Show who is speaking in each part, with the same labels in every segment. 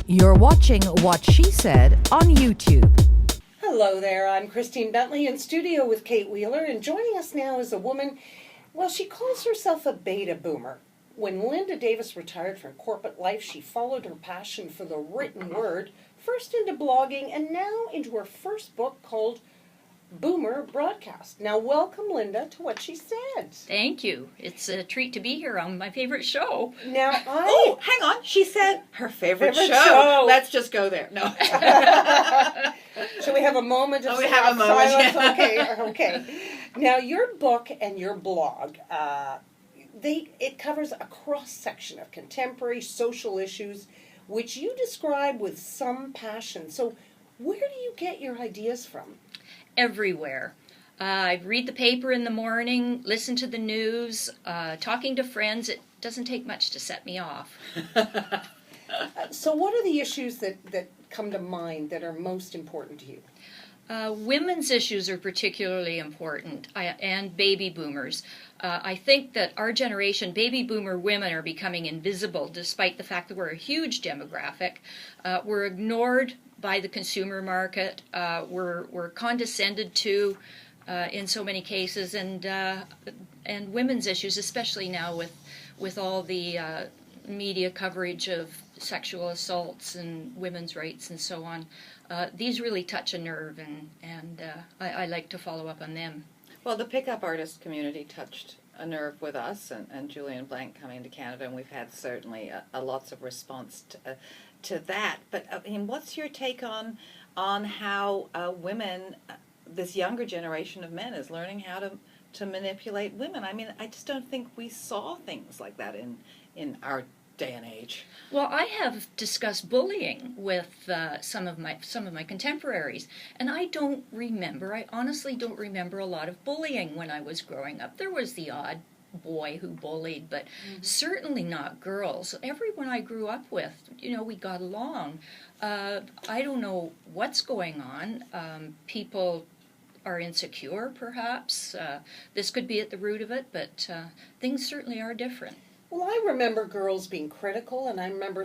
Speaker 1: You're watching What She Said on YouTube.
Speaker 2: Hello there, I'm Christine Bentley in studio with Kate Wheeler, and joining us now is a woman, well, she calls herself a beta boomer. When Lynda Davis retired from corporate life, she followed her passion for the written word, first into blogging and now into her first book called BOOMERBROADcast. Now, welcome, Lynda, to What She Said.
Speaker 3: Thank you. It's a treat to be here on my favorite show.
Speaker 2: Now,
Speaker 4: Oh, hang on. She said her favorite show. Let's just go there. No.
Speaker 2: Shall we have a moment of
Speaker 4: we have a moment,
Speaker 2: silence?
Speaker 4: yeah.
Speaker 2: Okay. Now, your book and your blog, it covers a cross-section of contemporary social issues, which you describe with some passion. So, where do you get your ideas from?
Speaker 3: Everywhere. I read the paper in the morning, listen to the news, talking to friends. It doesn't take much to set me off.
Speaker 2: So what are the issues that come to mind that are most important to you?
Speaker 3: Women's issues are particularly important, and baby boomers. I think that our generation, baby boomer women, are becoming invisible despite the fact that we're a huge demographic. We're ignored by the consumer market. We're condescended to in so many cases, and women's issues, especially now with all the media coverage of sexual assaults and women's rights and so on. These really touch a nerve, and I like to follow up on them.
Speaker 4: Well, the pickup artist community touched a nerve with us, and Julian Blank coming to Canada, and we've had certainly lots of response to that. But I mean, what's your take on how women, this younger generation of men, is learning how to manipulate women? I mean, I just don't think we saw things like that in our day and age.
Speaker 3: Well, I have discussed bullying with some of my contemporaries, and I honestly don't remember a lot of bullying when I was growing up. There was the odd boy who bullied, but certainly not girls. Everyone I grew up with, we got along. I don't know what's going on. People are insecure, perhaps. This could be at the root of it, but things certainly are different.
Speaker 2: Well, I remember girls being critical, and I remember,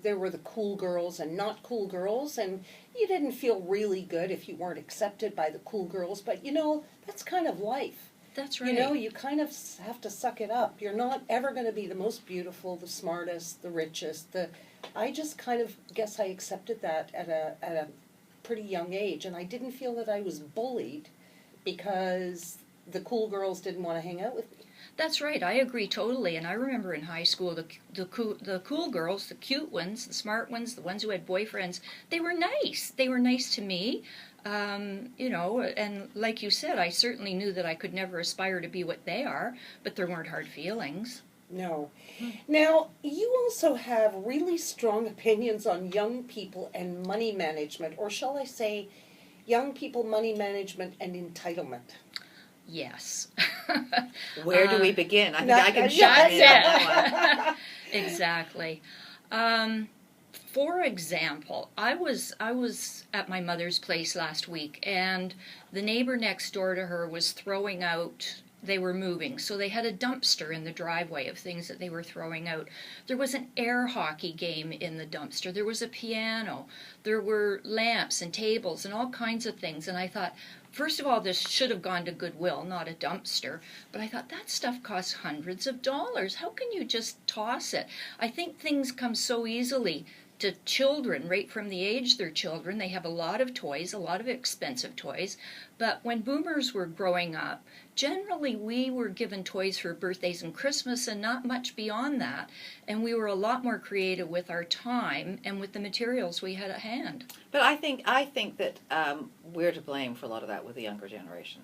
Speaker 2: there were the cool girls and not cool girls, and you didn't feel really good if you weren't accepted by the cool girls, but, that's kind of life.
Speaker 3: That's right.
Speaker 2: You kind of have to suck it up. You're not ever going to be the most beautiful, the smartest, the richest. I just kind of guess I accepted that at a pretty young age, and I didn't feel that I was bullied because the cool girls didn't want to hang out with me.
Speaker 3: That's right. I agree totally. And I remember in high school, the cool girls, the cute ones, the smart ones, the ones who had boyfriends, they were nice. They were nice to me. And like you said, I certainly knew that I could never aspire to be what they are, but there weren't hard feelings.
Speaker 2: No. Now, you also have really strong opinions on young people and money management, or shall I say, young people, money management, and entitlement.
Speaker 3: Yes.
Speaker 4: Where do we begin? I think I can jump in on that one.
Speaker 3: Exactly. For example, I was at my mother's place last week, and the neighbor next door to her was throwing out. They were moving, so they had a dumpster in the driveway of things that they were throwing out. There was an air hockey game in the dumpster. There was a piano. There were lamps and tables and all kinds of things. And I thought, first of all, this should have gone to Goodwill, not a dumpster. But I thought, that stuff costs hundreds of dollars. How can you just toss it? I think things come so easily to children, right from the age they're children. They have a lot of toys, a lot of expensive toys. But when boomers were growing up, generally we were given toys for birthdays and Christmas and not much beyond that. And we were a lot more creative with our time and with the materials we had at hand.
Speaker 4: But I think that we're to blame for a lot of that with the younger generation.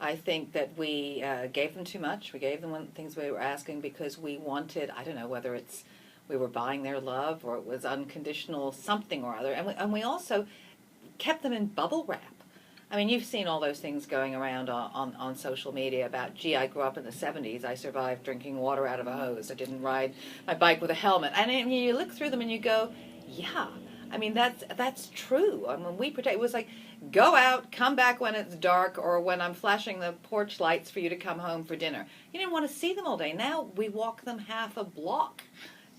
Speaker 4: I think that we gave them too much. We gave them things they were asking because we wanted, I don't know whether it's we were buying their love or it was unconditional something or other. And we also kept them in bubble wrap. I mean, you've seen all those things going around on social media about, gee, I grew up in the 70s. I survived drinking water out of a hose. I didn't ride my bike with a helmet. And you look through them and you go, yeah. I mean, that's true. I mean, it was like, go out, come back when it's dark, or when I'm flashing the porch lights for you to come home for dinner. You didn't want to see them all day. Now we walk them half a block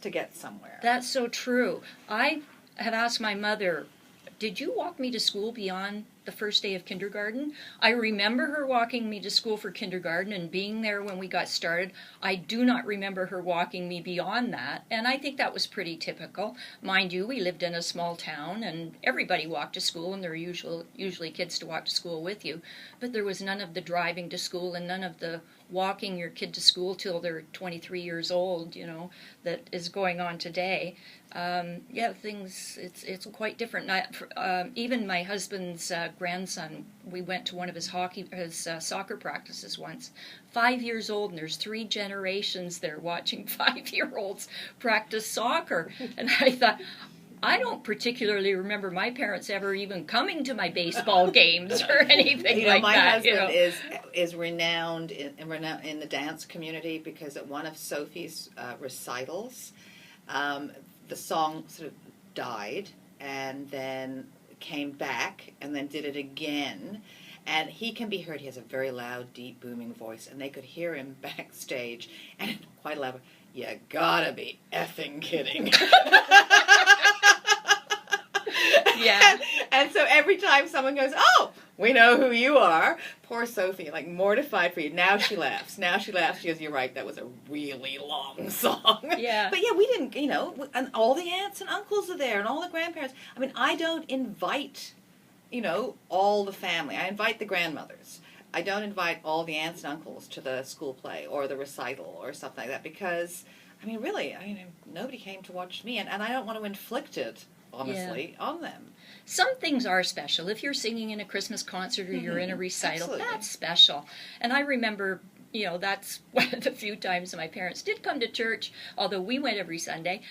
Speaker 4: to get somewhere.
Speaker 3: That's so true. I have asked my mother, did you walk me to school beyond the first day of kindergarten? I remember her walking me to school for kindergarten and being there when we got started. I do not remember her walking me beyond that, and I think that was pretty typical. Mind you, we lived in a small town, and everybody walked to school, and there were usually kids to walk to school with you, but there was none of the driving to school and none of the walking your kid to school till they're 23 years old, that is going on today. It's quite different. Even my husband's grandson, we went to one of his soccer practices once. 5 years old, and there's 3 generations there watching 5-year-olds practice soccer. And I thought, I don't particularly remember my parents ever even coming to my baseball games or anything like
Speaker 4: my
Speaker 3: that.
Speaker 4: husband is renowned in the dance community because at one of Sophie's recitals, the song sort of died and then came back and then did it again. And he can be heard. He has a very loud, deep, booming voice, and they could hear him backstage, and quite loud. You gotta be effing kidding.
Speaker 3: Yeah.
Speaker 4: And so every time someone goes, oh, we know who you are, poor Sophie, like mortified for you. Now she laughs. She goes, you're right, that was a really long song.
Speaker 3: Yeah.
Speaker 4: But yeah, we didn't, and all the aunts and uncles are there and all the grandparents. I mean, I don't invite, all the family. I invite the grandmothers. I don't invite all the aunts and uncles to the school play or the recital or something like that because, nobody came to watch me, and I don't want to inflict it, honestly, on them.
Speaker 3: Some things are special. If you're singing in a Christmas concert or you're in a recital,
Speaker 4: Absolutely.
Speaker 3: That's special. And I remember, that's one of the few times my parents did come to church, although we went every Sunday,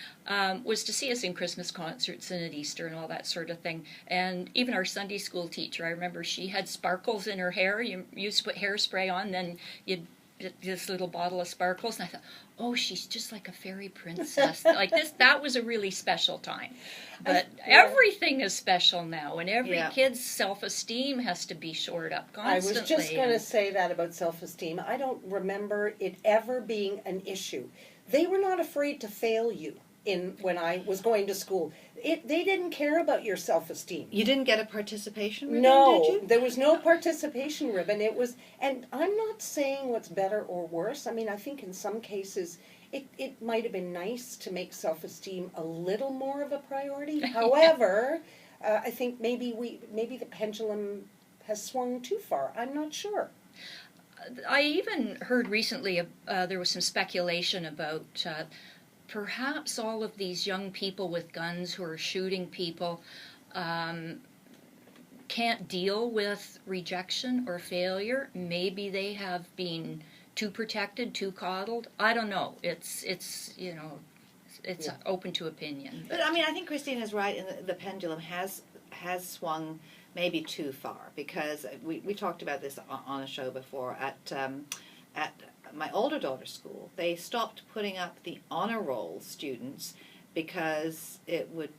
Speaker 3: was to see us in Christmas concerts and at Easter and all that sort of thing. And even our Sunday school teacher, I remember she had sparkles in her hair. You used to put hairspray on, then you'd get this little bottle of sparkles, and I thought, oh, she's just like a fairy princess. Like this, that was a really special time. But everything is special now, and every kid's self-esteem has to be shored up constantly.
Speaker 2: I was just going to say that about self-esteem. I don't remember it ever being an issue. They were not afraid to fail you when I was going to school. They didn't care about your self-esteem.
Speaker 4: You didn't get a participation ribbon,
Speaker 2: no,
Speaker 4: did you?
Speaker 2: There was no participation ribbon. It was, and I'm not saying what's better or worse. I mean, I think in some cases it might have been nice to make self-esteem a little more of a priority. However, I think maybe the pendulum has swung too far. I'm not sure.
Speaker 3: I even heard recently there was some speculation about perhaps all of these young people with guns who are shooting people can't deal with rejection or failure. Maybe they have been too protected, too coddled. I don't know. It's open to opinion.
Speaker 4: But I think Christine is right, and the pendulum has swung maybe too far, because we talked about this on a show before at my older daughter's school. They stopped putting up the honor roll students because it would,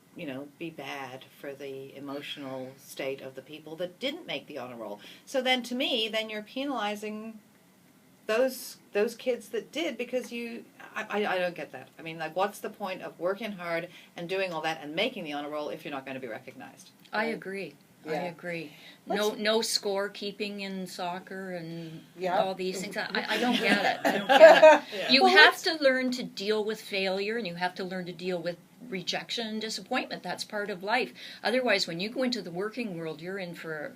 Speaker 4: be bad for the emotional state of the people that didn't make the honor roll. So then, to me, you're penalizing those kids that did, because I don't get that. I mean, what's the point of working hard and doing all that and making the honor roll if you're not going to be recognized?
Speaker 3: I agree.
Speaker 2: Yeah.
Speaker 3: I agree. No score keeping in soccer and all these things. I don't get it. I don't get it. You have to learn to deal with failure, and you have to learn to deal with rejection and disappointment. That's part of life. Otherwise, when you go into the working world, you're in for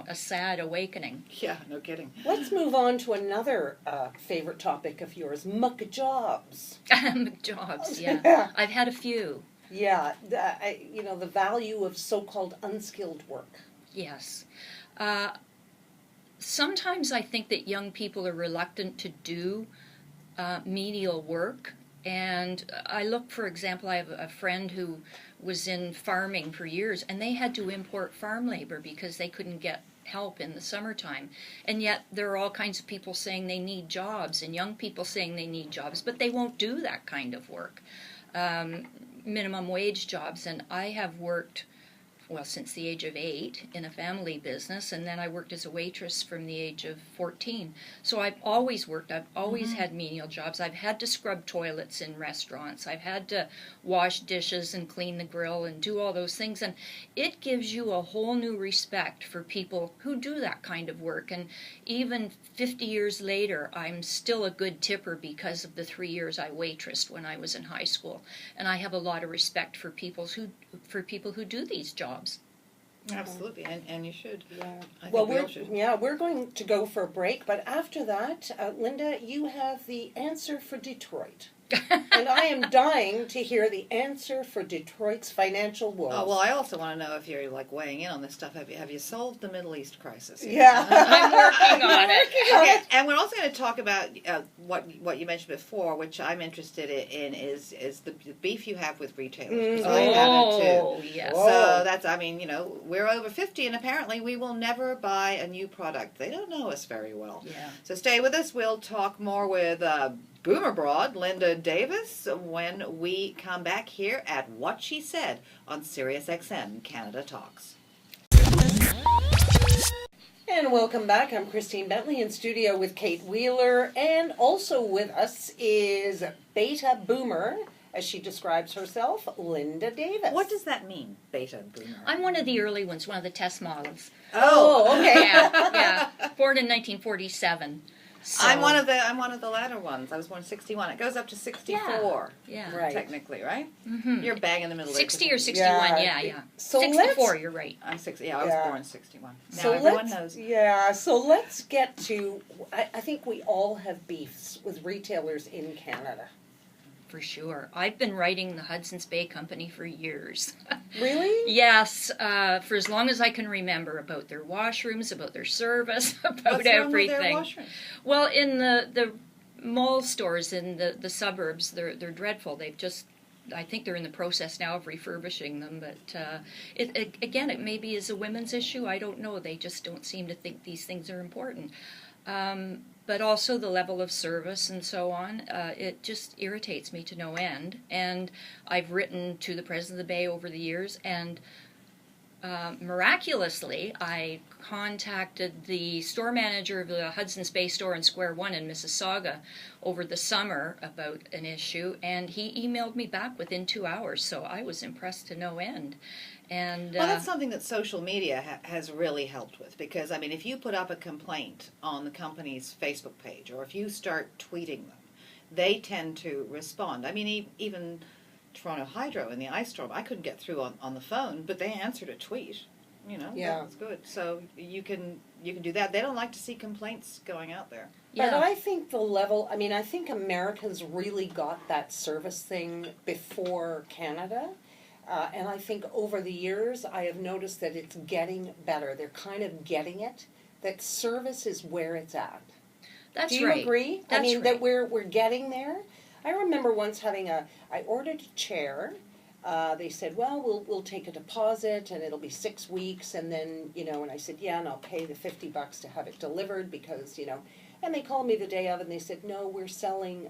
Speaker 3: a sad awakening.
Speaker 4: Yeah, no kidding.
Speaker 2: Let's move on to another favorite topic of yours, McJobs.
Speaker 3: McJobs, yeah. I've had a few.
Speaker 2: Yeah, the value of so-called unskilled work.
Speaker 3: Yes. Sometimes I think that young people are reluctant to do menial work. And I look, for example, I have a friend who was in farming for years, and they had to import farm labor because they couldn't get help in the summertime. And yet there are all kinds of people saying they need jobs, and young people saying they need jobs, but they won't do that kind of work. Minimum wage jobs, and I have worked since the age of 8 in a family business, and then I worked as a waitress from the age of 14. So I've always worked. I've always had menial jobs. I've had to scrub toilets in restaurants. I've had to wash dishes and clean the grill and do all those things. And it gives you a whole new respect for people who do that kind of work. And even 50 years later, I'm still a good tipper because of the 3 years I waitressed when I was in high school. And I have a lot of respect for people who do these jobs.
Speaker 4: Absolutely, and you should.
Speaker 2: Yeah.
Speaker 4: I think
Speaker 2: Well,
Speaker 4: we all should.
Speaker 2: we're going to go for a break, but after that, Lynda, you have the answer for Detroit. And I am dying to hear the answer for Detroit's financial woes.
Speaker 4: Oh, well, I also want to know if you're like weighing in on this stuff. Have you solved the Middle East crisis?
Speaker 2: Yeah.
Speaker 3: I'm working on it.
Speaker 4: Okay, and we're also going to talk about what you mentioned before, which I'm interested in is the beef you have with retailers. 'Cause I have it too.
Speaker 3: Yes.
Speaker 2: Oh.
Speaker 4: So we're over 50, and apparently we will never buy a new product. They don't know us very well.
Speaker 3: Yeah.
Speaker 4: So stay with us. We'll talk more with Boomer Broad, Lynda Davis, when we come back here at What She Said on SiriusXM Canada Talks.
Speaker 2: And welcome back. I'm Christine Bentley in studio with Kate Wheeler, and also with us is Beta Boomer, as she describes herself, Lynda Davis.
Speaker 4: What does that mean, Beta Boomer?
Speaker 3: I'm one of the early ones, one of the test models.
Speaker 2: Oh, okay.
Speaker 3: Yeah. Born in 1947. So,
Speaker 4: I'm one of the latter ones. I was born in 61. It goes up to 64.
Speaker 3: Yeah.
Speaker 2: Right.
Speaker 4: Technically, right?
Speaker 3: Mm-hmm.
Speaker 4: You're bang in the middle.
Speaker 3: 60 or 61,
Speaker 2: Yeah.
Speaker 3: yeah.
Speaker 2: So
Speaker 3: 64,
Speaker 2: let's-
Speaker 3: you're right.
Speaker 4: I'm 60. Yeah, I was
Speaker 2: Yeah.
Speaker 4: born in 61. Now
Speaker 2: So
Speaker 4: everyone
Speaker 2: let's,
Speaker 4: knows.
Speaker 2: Yeah, so let's get to, I think we all have beefs with retailers in Canada.
Speaker 3: For sure. I've been writing the Hudson's Bay Company for years.
Speaker 2: Really?
Speaker 3: Yes, for as long as I can remember, about their washrooms, about their service, about
Speaker 4: What's wrong with
Speaker 3: everything.
Speaker 4: their washrooms?
Speaker 3: Well, in the mall stores in the suburbs, they're dreadful. I think they're in the process now of refurbishing them, but it maybe is a women's issue. I don't know. They just don't seem to think these things are important. But also the level of service and so on. It just irritates me to no end. And I've written to the President of the Bay over the years, and miraculously, I contacted the store manager of the Hudson's Bay store in Square One in Mississauga over the summer about an issue, and he emailed me back within 2 hours, so I was impressed to no end. And
Speaker 4: Well, that's something that social media has really helped with, because, I mean, if you put up a complaint on the company's Facebook page, or if you start tweeting them, they tend to respond. I mean, even Toronto Hydro in the ice storm, I couldn't get through on the phone, but they answered a tweet.
Speaker 2: Yeah.
Speaker 4: That's good. So you can do that. They don't like to see complaints going out there.
Speaker 2: But I think I think America's really got that service thing before Canada. And I think over the years, I have noticed that it's getting better. They're kind of getting it, that service is where it's at.
Speaker 3: That's
Speaker 2: Do you
Speaker 3: right.
Speaker 2: agree?
Speaker 3: That's
Speaker 2: I mean,
Speaker 3: right.
Speaker 2: that we're getting there. I remember once I ordered a chair. They said, well, we'll take a deposit and it'll be 6 weeks, and then, and I said, yeah, and I'll pay the $50 to have it delivered because, and they called me the day of and they said, no, we're selling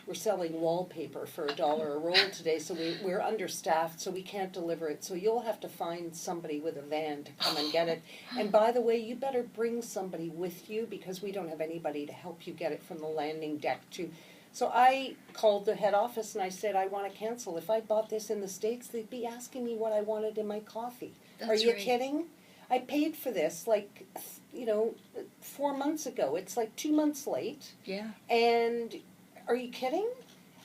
Speaker 2: wallpaper for $1 a roll today, so we're understaffed, so we can't deliver it, so you'll have to find somebody with a van to come and get it. And by the way, you better bring somebody with you because we don't have anybody to help you get it from the landing deck to. So I called the head office and I said, I want to cancel. If I bought this in the States, they'd be asking me what I wanted in my coffee.
Speaker 3: That's
Speaker 2: Are you
Speaker 3: right.
Speaker 2: kidding? I paid for this 4 months ago. It's like 2 months late.
Speaker 3: Yeah.
Speaker 2: And are you kidding?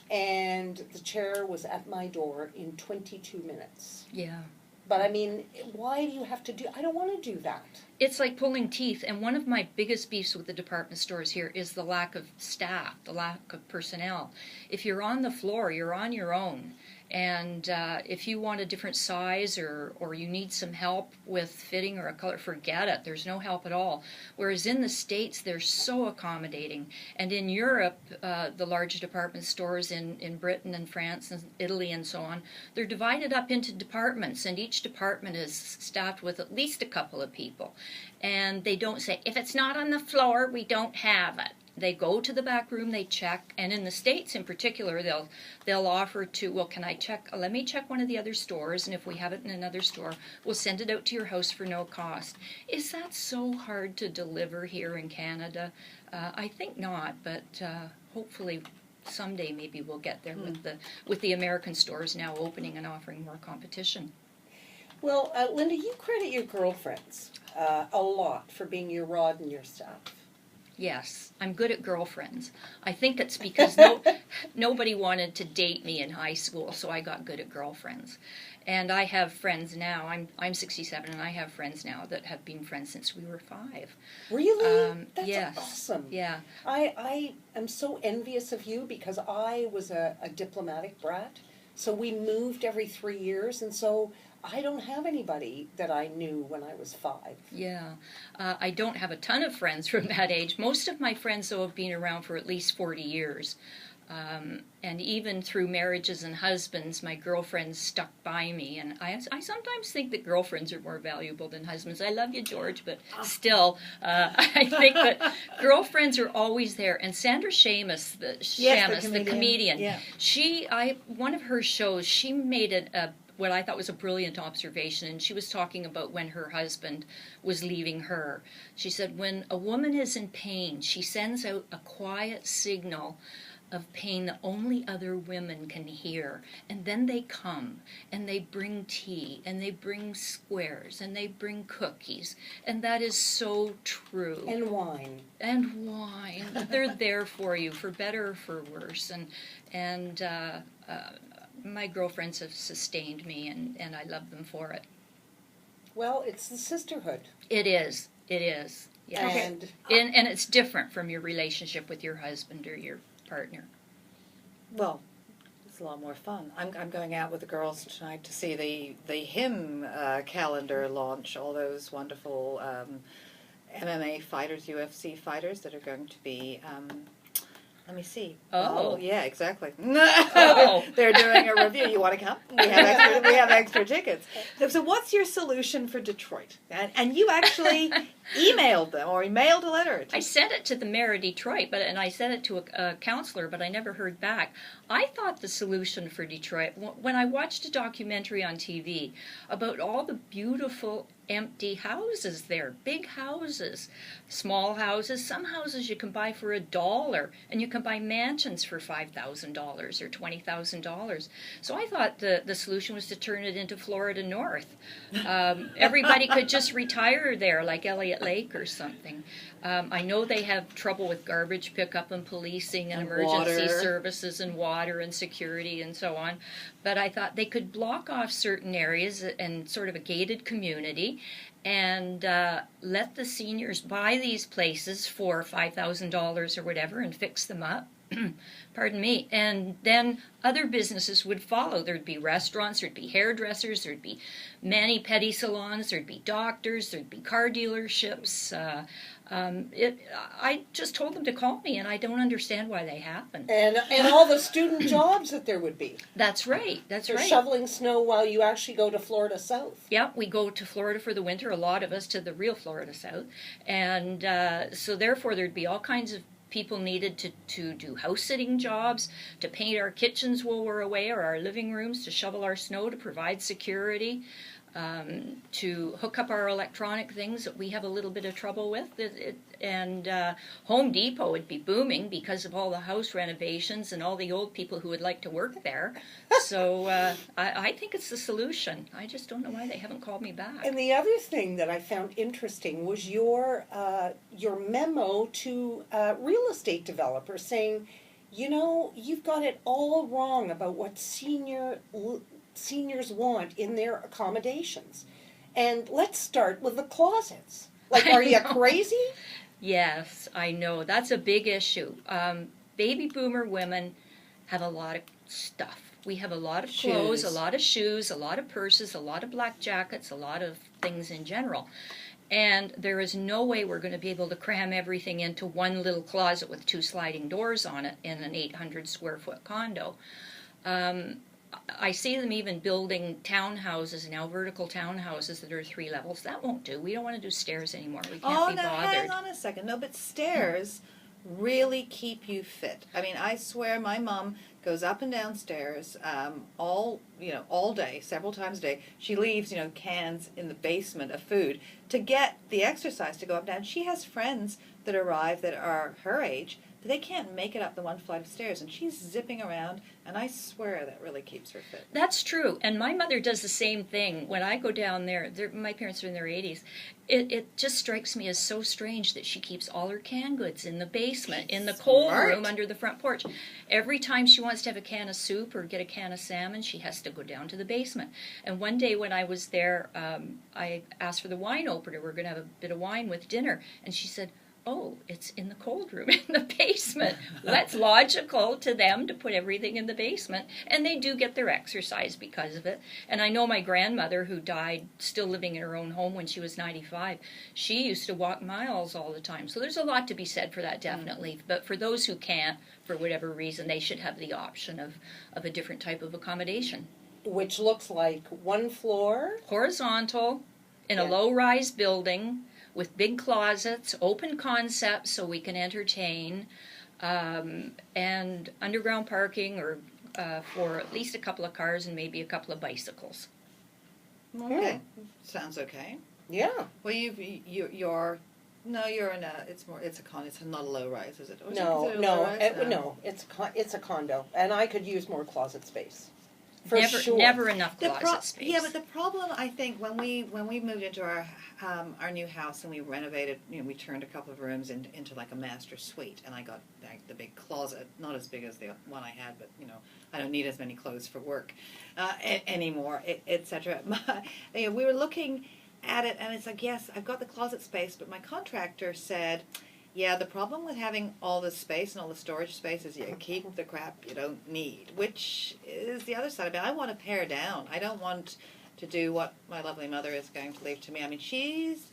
Speaker 2: And the chair was at my door in 22 minutes.
Speaker 3: Yeah.
Speaker 2: But I mean, why do you have to I don't want to do that.
Speaker 3: It's like pulling teeth, and one of my biggest beefs with the department stores here is the lack of staff, the lack of personnel. If you're on the floor, you're on your own. And if you want a different size or you need some help with fitting or a color, forget it. There's no help at all. Whereas in the States, they're so accommodating. And in Europe, the large department stores in Britain and France and Italy and so on, they're divided up into departments, and each department is staffed with at least a couple of people. And they don't say, if it's not on the floor, we don't have it. They go to the back room, they check, and in the States in particular, they'll offer to, well, can I check, let me check one of the other stores, and if we have it in another store, we'll send it out to your house for no cost. Is that so hard to deliver here in Canada? I think not, but hopefully someday maybe we'll get there with the American stores now opening and offering more competition.
Speaker 2: Well, Lynda, you credit your girlfriends a lot for being your rod and your staff.
Speaker 3: Yes, I'm good at girlfriends. I think it's because nobody wanted to date me in high school, so I got good at girlfriends. And I have friends now. I'm 67, and I have friends now that have been friends since we were 5.
Speaker 2: Really? That's
Speaker 3: yes.
Speaker 2: awesome.
Speaker 3: Yeah.
Speaker 2: I am so envious of you because I was a diplomatic brat. So we moved every 3 years, and so I don't have anybody that I knew when I was 5.
Speaker 3: Yeah. I don't have a ton of friends from that age. Most of my friends, though, have been around for at least 40 years. And even through marriages and husbands, my girlfriends stuck by me. And I sometimes think that girlfriends are more valuable than husbands. I love you, George, but still, I think that girlfriends are always there. And Sandra Shamus, the comedian, yeah. One of her shows, she made what I thought was a brilliant observation, and she was talking about when her husband was leaving her. She said, when a woman is in pain, she sends out a quiet signal of pain that only other women can hear. And then they come, and they bring tea, and they bring squares, and they bring cookies. And that is so true.
Speaker 2: And wine.
Speaker 3: And wine. They're there for you, for better or for worse. And my girlfriends have sustained me, and I love them for it.
Speaker 2: Well, it's the sisterhood.
Speaker 3: It is. Yes.
Speaker 2: And
Speaker 3: it's different from your relationship with your husband or your partner.
Speaker 4: Well, it's a lot more fun. I'm going out with the girls tonight to see the hymn calendar launch, all those wonderful MMA fighters, UFC fighters that are going to be... let me see.
Speaker 3: Oh,
Speaker 4: yeah, exactly.
Speaker 3: Oh.
Speaker 4: They're doing a review. You want to come? We have extra tickets. So what's your solution for Detroit? And you actually emailed them or mailed a letter.
Speaker 3: I sent it to the mayor of Detroit, and I sent it to a counselor, but I never heard back. I thought the solution for Detroit, when I watched a documentary on TV about all the beautiful empty houses there, big houses, small houses, some houses you can buy for $1, and you can buy mansions for $5,000 or $20,000. So I thought the solution was to turn it into Florida North. Everybody could just retire there, like Elliott Lake or something. I know they have trouble with garbage pickup and policing and emergency services and water and security and so on. But I thought they could block off certain areas and sort of a gated community and let the seniors buy these places for $5,000 or whatever and fix them up. Pardon me. And then other businesses would follow. There'd be restaurants, there'd be hairdressers, there'd be mani-pedi salons, there'd be doctors, there'd be car dealerships. I just told them to call me, and I don't understand why they haven't.
Speaker 2: And all the student jobs that there would be.
Speaker 3: That's right.
Speaker 2: They're shoveling snow while you actually go to Florida South.
Speaker 3: Yeah, we go to Florida for the winter, a lot of us to the real Florida South. And so therefore there'd be all kinds of people needed to do house-sitting jobs, to paint our kitchens while we're away or our living rooms, to shovel our snow, to provide security, to hook up our electronic things that we have a little bit of trouble with. And Home Depot would be booming because of all the house renovations and all the old people who would like to work there. So I think it's the solution. I just don't know why they haven't called me back.
Speaker 2: And the other thing that I found interesting was your memo to real estate developers saying, you know, you've got it all wrong about what seniors want in their accommodations. And let's start with the closets. Like, are you crazy?
Speaker 3: Yes, I know. That's a big issue. Baby boomer women have a lot of stuff. We have a lot of clothes, a lot of shoes, a lot of purses, a lot of black jackets, a lot of things in general. And there is no way we're going to be able to cram everything into one little closet with 2 sliding doors on it in an 800 square foot condo. I see them even building townhouses now, vertical townhouses that are 3 levels. That won't do. We don't want to do stairs anymore. We can't be bothered.
Speaker 4: Hang on a second. No, but stairs really keep you fit. I mean, I swear my mom goes up and down stairs all day, several times a day. She leaves, cans in the basement of food to get the exercise to go up and down. She has friends that arrive that are her age, but they can't make it up the one flight of stairs, and she's zipping around, and I swear that really keeps her fit.
Speaker 3: That's true, and my mother does the same thing. When I go down there, my parents are in their 80s, it just strikes me as so strange that she keeps all her canned goods in the basement, in the cold room under the front porch. Every time she wants to have a can of soup or get a can of salmon, she has to go down to the basement. And one day when I was there, I asked for the wine opener. We're going to have a bit of wine with dinner, and she said, "Oh, it's in the cold room in the basement." Well, that's logical to them to put everything in the basement. And they do get their exercise because of it. And I know my grandmother, who died still living in her own home when she was 95, she used to walk miles all the time. So there's a lot to be said for that, definitely. But for those who can't, for whatever reason, they should have the option of a different type of accommodation.
Speaker 2: Which looks like one floor.
Speaker 3: Horizontal, in a low-rise building, with big closets, open concepts so we can entertain, and underground parking or for at least a couple of cars and maybe a couple of bicycles.
Speaker 4: Okay, sounds okay.
Speaker 2: Yeah.
Speaker 4: Well, you're in a. It's not a low rise, is it? Or
Speaker 2: No,
Speaker 4: is it a low rise?
Speaker 2: no. It's a condo, and I could use more closet space.
Speaker 3: Never enough closet space.
Speaker 4: Yeah, but the problem, I think, when we moved into our new house and we renovated, we turned a couple of rooms into like a master suite, and I got like the big closet, not as big as the one I had, but I don't need as many clothes for work anymore, etc. We were looking at it, and it's like, yes, I've got the closet space, but my contractor said, yeah, the problem with having all this space and all the storage space is you keep the crap you don't need, which is the other side of it. I want to pare down. I don't want to do what my lovely mother is going to leave to me. I mean, she's,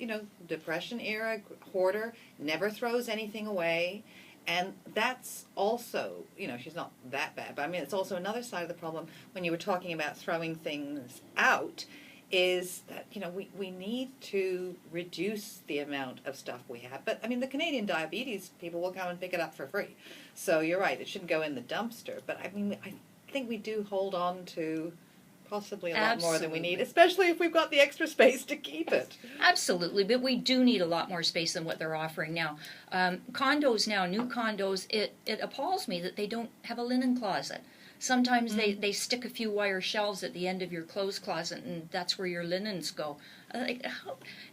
Speaker 4: Depression era hoarder, never throws anything away. And that's also, she's not that bad. But I mean, it's also another side of the problem when you were talking about throwing things out, is that, we need to reduce the amount of stuff we have. But, I mean, the Canadian diabetes people will come and pick it up for free. So you're right, it shouldn't go in the dumpster. But, I mean, I think we do hold on to possibly a lot more than we need, especially if we've got the extra space to keep it.
Speaker 3: Absolutely, but we do need a lot more space than what they're offering now. Condos now, new condos, it appalls me that they don't have a linen closet. Sometimes they stick a few wire shelves at the end of your clothes closet, and that's where your linens go.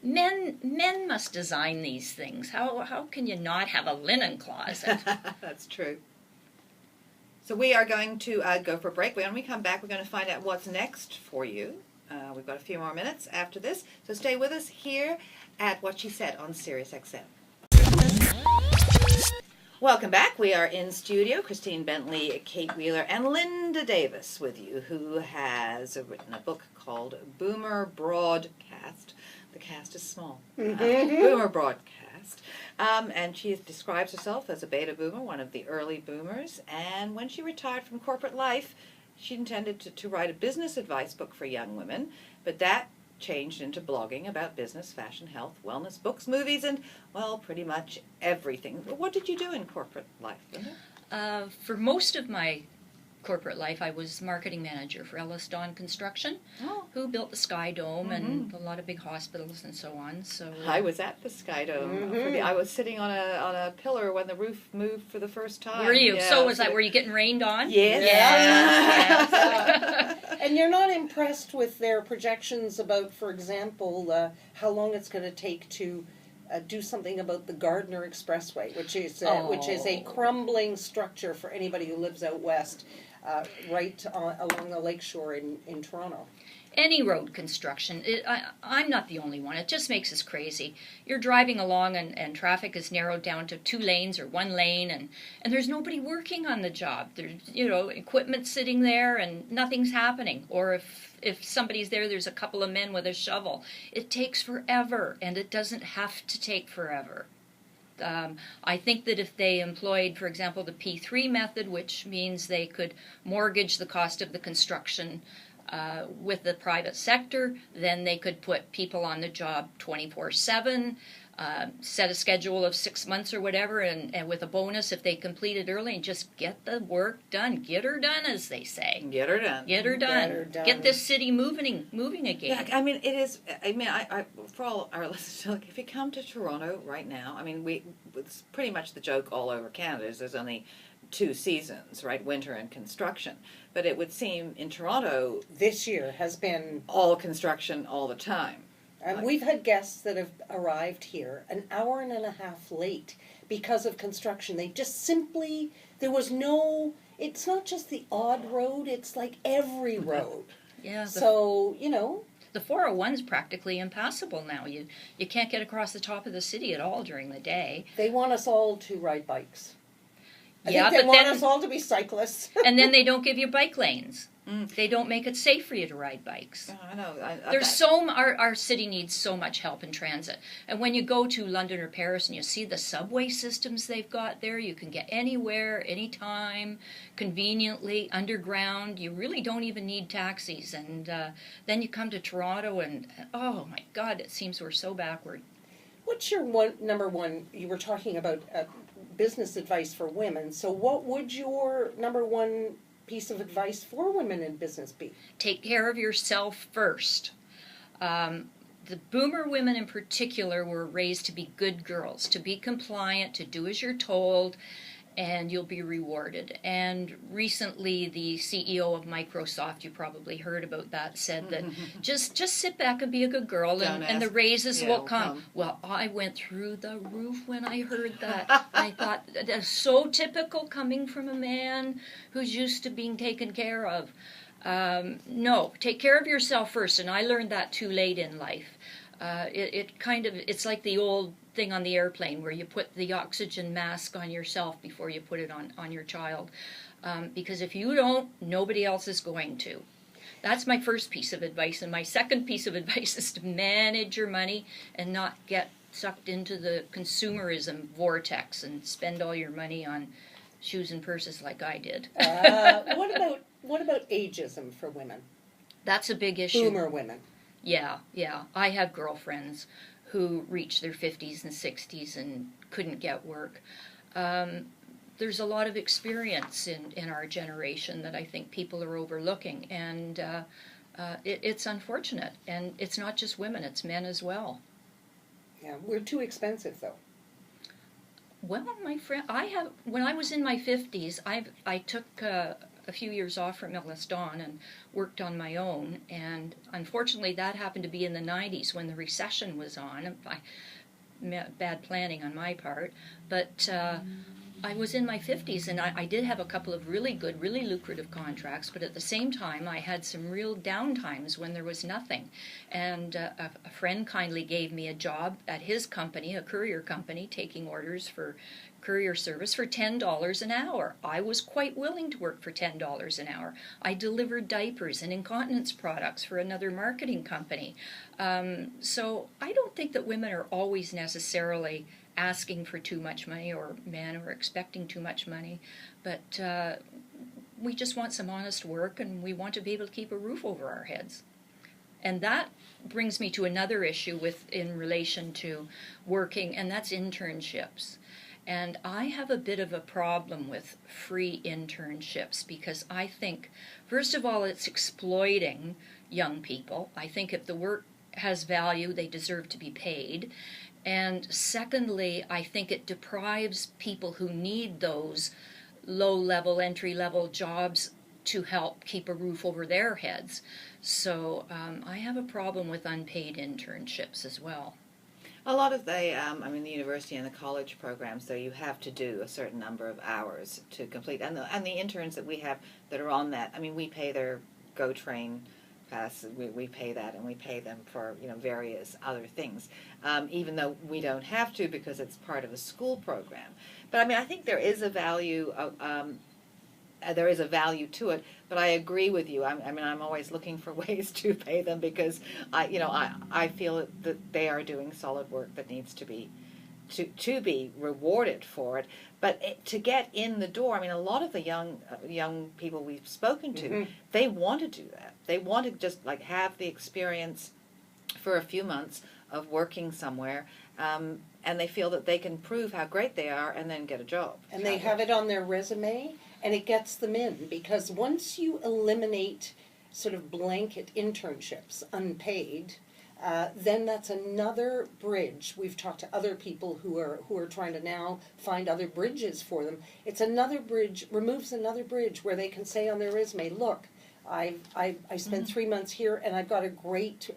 Speaker 3: Men must design these things. How can you not have a linen closet?
Speaker 4: That's true. So we are going to go for a break. When we come back, we're going to find out what's next for you. We've got a few more minutes after this, so stay with us here at What She Said on Sirius XM. Welcome back. We are in studio. Christine Bentley, Kate Wheeler, and Lynda Davis with you, who has written a book called BOOMERBROADcast. The cast is small. BOOMERBROADcast. And she describes herself as a beta boomer, one of the early boomers. And when she retired from corporate life, she intended to write a business advice book for young women, but that changed into blogging about business, fashion, health, wellness, books, movies, and, well, pretty much everything. What did you do in corporate life, Lynda?
Speaker 3: For most of my corporate life, I was marketing manager for Ellis Dawn Construction, who built the Sky Dome and a lot of big hospitals and so on. So
Speaker 4: I was at the Sky Dome. I was sitting on a pillar when the roof moved for the first time.
Speaker 3: Were you?
Speaker 4: Yeah,
Speaker 3: so was that? Were you getting rained on?
Speaker 4: Yes.
Speaker 3: Yes.
Speaker 2: And you're not impressed with their projections about, for example, how long it's going to take to do something about the Gardiner Expressway, which is a crumbling structure for anybody who lives out west, right along the lakeshore in Toronto.
Speaker 3: Any road construction, I'm not the only one. It just makes us crazy. You're driving along and traffic is narrowed down to 2 lanes or 1 lane, and there's nobody working on the job. There's equipment sitting there and nothing's happening. Or if somebody's there, there's a couple of men with a shovel. It takes forever, and it doesn't have to take forever. I think that if they employed, for example, the P3 method, which means they could mortgage the cost of the construction With the private sector, then they could put people on the job 24/7, set a schedule of 6 months or whatever, and with a bonus if they complete it early, and just get the work done. Get her done, as they say.
Speaker 4: Get her done.
Speaker 3: Get her done.
Speaker 2: Get her done.
Speaker 3: Get this city moving again.
Speaker 4: Yeah, I mean, it is. I mean, I for all our listeners, like, if you come to Toronto right now, I mean, it's pretty much the joke all over Canada is there's only 2 seasons, right? Winter and construction. But it would seem in Toronto,
Speaker 2: This year has been,
Speaker 4: all construction all the time.
Speaker 2: and we've had guests that have arrived here an hour and a half late because of construction. They just simply, there was no, it's not just the odd road, it's like every road.
Speaker 3: Yeah.
Speaker 2: So, you know,
Speaker 3: The 401's practically impassable now. You can't get across the top of the city at all during the day.
Speaker 2: they want us all to ride bikes. I
Speaker 3: Yeah,
Speaker 2: think they
Speaker 3: but
Speaker 2: want
Speaker 3: then-
Speaker 2: us all to be cyclists.
Speaker 3: And then they don't give you bike lanes.
Speaker 4: Mm.
Speaker 3: They don't make it safe for you to ride bikes.
Speaker 4: I know.
Speaker 3: Our city needs so much help in transit. And when you go to London or Paris and you see the subway systems they've got there, you can get anywhere, anytime, conveniently, underground. You really don't even need taxis. And then you come to Toronto and, oh my God, it seems we're so backward.
Speaker 2: What's your number one, you were talking about business advice for women, so what would your number one piece of advice for women in business be?
Speaker 3: Take care of yourself first. The boomer women in particular were raised to be good girls, to be compliant, to do as you're told, and you'll be rewarded. And recently the CEO of Microsoft, you probably heard about that, said that just sit back and be a good girl and the raises will come. Well, I went through the roof when I heard that. I thought, that's so typical coming from a man who's used to being taken care of. No, take care of yourself first, and I learned that too late in life. It's like the old thing on the airplane where you put the oxygen mask on yourself before you put it on your child. Because if you don't, nobody else is going to. That's my first piece of advice. And my second piece of advice is to manage your money and not get sucked into the consumerism vortex and spend all your money on shoes and purses like I did.
Speaker 2: What about ageism for women?
Speaker 3: That's a big issue.
Speaker 2: Boomer women.
Speaker 3: Yeah. I have girlfriends who reached their 50s and 60s and couldn't get work. There's a lot of experience in our generation that I think people are overlooking, and it's unfortunate. And it's not just women, it's men as well.
Speaker 2: Yeah, we're too expensive though.
Speaker 3: Well, my friend, when I was in my 50s, I took a few years off from Ellis Dawn and worked on my own, and unfortunately that happened to be in the 90s when the recession was on. Bad planning on my part, but I was in my 50s, and I did have a couple of really good, really lucrative contracts, but at the same time I had some real downtimes when there was nothing. And a friend kindly gave me a job at his company, a courier company, taking orders for courier service for $10 an hour. I was quite willing to work for $10 an hour. I delivered diapers and incontinence products for another marketing company. So I don't think that women are always necessarily asking for too much money, or men are expecting too much money, but we just want some honest work, and we want to be able to keep a roof over our heads. And that brings me to another issue in relation to working, and that's internships. And I have a bit of a problem with free internships because I think, first of all, it's exploiting young people. I think if the work has value, they deserve to be paid. And secondly, I think it deprives people who need those low-level, entry-level jobs to help keep a roof over their heads. So I have a problem with unpaid internships as well.
Speaker 4: A lot of the university and the college programs, though, you have to do a certain number of hours to complete. And the interns that we have that are on that, I mean, we pay their Go Train pass, we pay that, and we pay them for various other things, even though we don't have to because it's part of a school program. But I mean, I think there is a value to it. But I agree with you. I'm always looking for ways to pay them because I feel that they are doing solid work that needs to be to be rewarded for it. But to get in the door, I mean, a lot of the young people we've spoken to, they want to do that. They want to just like have the experience for a few months of working somewhere, and they feel that they can prove how great they are and then get a job.
Speaker 2: And they have it on their resume, and it gets them in, because once you eliminate sort of blanket internships, unpaid, then that's another bridge. We've talked to other people who are trying to now find other bridges for them. It's another bridge, removes another bridge where they can say on their resume, look, I spent 3 months here and I've got a great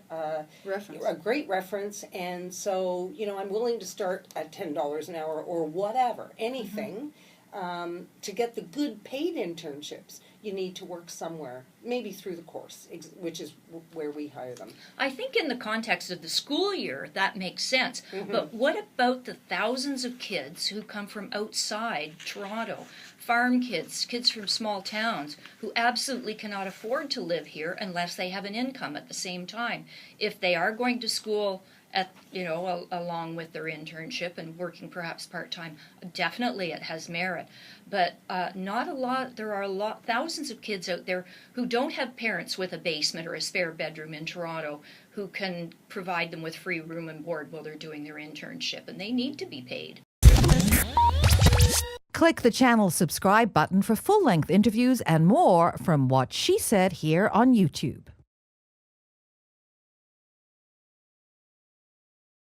Speaker 2: reference, and so I'm willing to start at $10 an hour or whatever, anything. To get the good paid internships, you need to work somewhere, maybe through the course, which is where we hire them.
Speaker 3: I think in the context of the school year, that makes sense. But what about the thousands of kids who come from outside Toronto, farm kids, kids from small towns, who absolutely cannot afford to live here unless they have an income at the same time? If they are going to school at along with their internship and working perhaps part-time, definitely it has merit, but not a lot. There are thousands of kids out there who don't have parents with a basement or a spare bedroom in Toronto who can provide them with free room and board while they're doing their internship, and they need to be paid.
Speaker 1: Click the channel subscribe button for full-length interviews and more from What She Said here on YouTube.